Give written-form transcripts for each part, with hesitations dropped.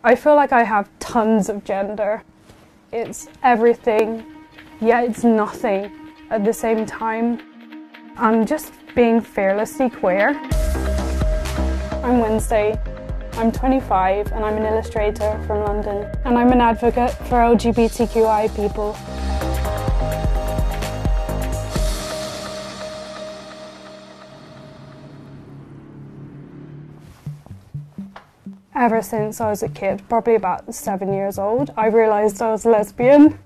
I feel like I have tons of gender. It's everything, yet it's nothing at the same time. I'm just being fearlessly queer. I'm Wednesday, I'm 25 and I'm an illustrator from London, and I'm an advocate for LGBTQI people. Ever since I was a kid, probably about 7 years old, I realised I was lesbian.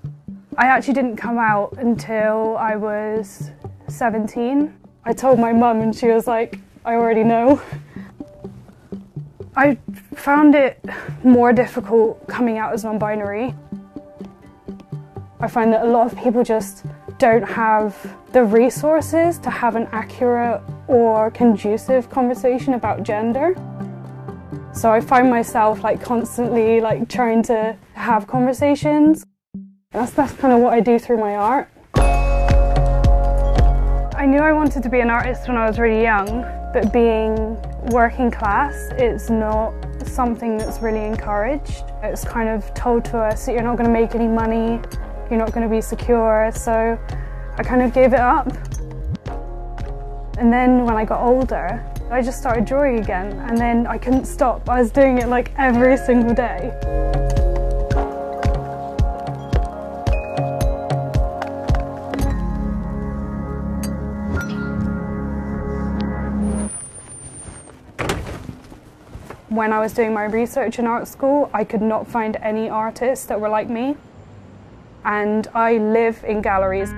I actually didn't come out until I was 17. I told my mum and she was like, I already know. I found it more difficult coming out as non-binary. I find that a lot of people just don't have the resources to have an accurate or conducive conversation about gender. So I find myself constantly trying to have conversations. That's kind of what I do through my art. I knew I wanted to be an artist when I was really young, but being working class is not something that's really encouraged. It's kind of told to us that you're not going to make any money, you're not going to be secure, so I kind of gave it up. And then when I got older, I just started drawing again, and then I couldn't stop. I was doing it every single day. When I was doing my research in art school, I could not find any artists that were like me. And I live in galleries.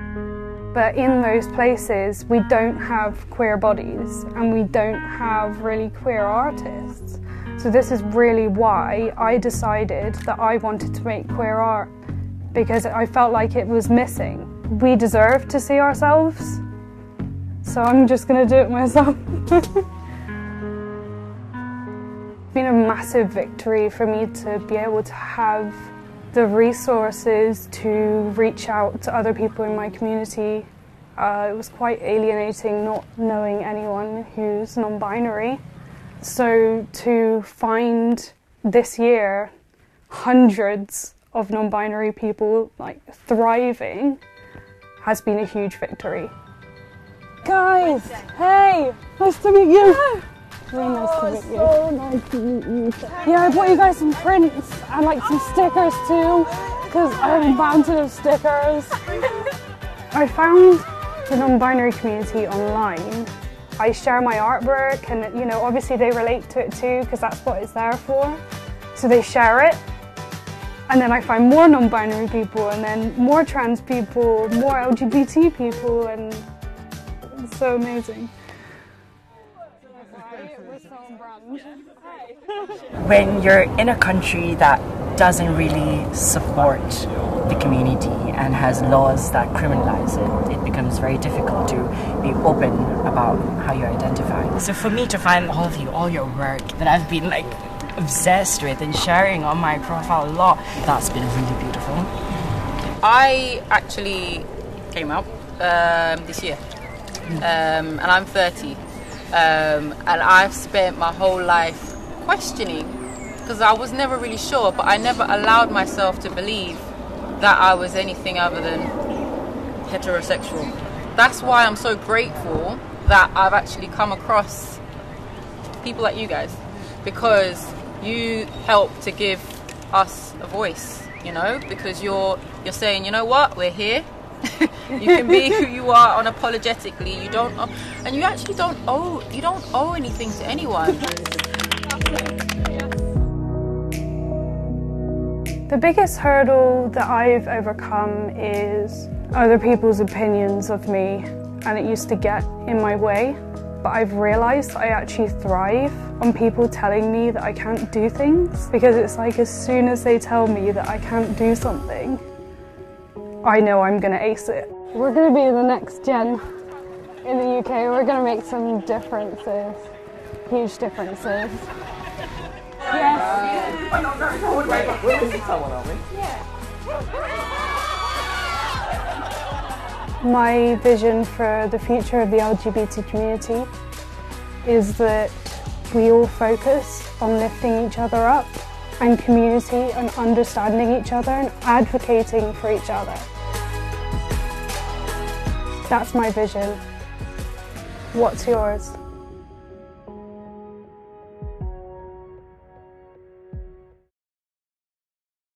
But in those places, we don't have queer bodies and we don't have really queer artists. So this is really why I decided that I wanted to make queer art, because I felt like it was missing. We deserve to see ourselves, so I'm just going to do it myself. It's been a massive victory for me to be able to have the resources to reach out to other people in my community. It was quite alienating not knowing anyone who's non-binary. So to find this year hundreds of non-binary people thriving has been a huge victory. Guys, hey, nice to meet you. Really nice to meet you. So nice to meet you. Yeah, I bought you guys some prints and some stickers too, because I have a mountain of stickers. I found the non-binary community online. I share my artwork and obviously they relate to it too, because that's what it's there for. So they share it, and then I find more non-binary people, and then more trans people, more LGBT people, and it's so amazing. When you're in a country that doesn't really support the community and has laws that criminalize it, it becomes very difficult to be open about how you identify. So for me to find all of you, all your work that I've been obsessed with and sharing on my profile a lot, that's been really beautiful. I actually came out this year, and I'm 30. And I've spent my whole life questioning, because I was never really sure, but I never allowed myself to believe that I was anything other than heterosexual. That's why I'm so grateful that I've actually come across people like you guys, because you help to give us a voice, because you're saying, you know what, we're here. You can be who you are unapologetically. You don't, and you actually don't owe anything to anyone. The biggest hurdle that I've overcome is other people's opinions of me, and it used to get in my way. But I've realised I actually thrive on people telling me that I can't do things, because it's as soon as they tell me that I can't do something, I know I'm going to ace it. We're going to be the next gen in the UK. We're going to make some differences, huge differences. Yes. My vision for the future of the LGBT community is that we all focus on lifting each other up and community and understanding each other and advocating for each other. That's my vision. What's yours?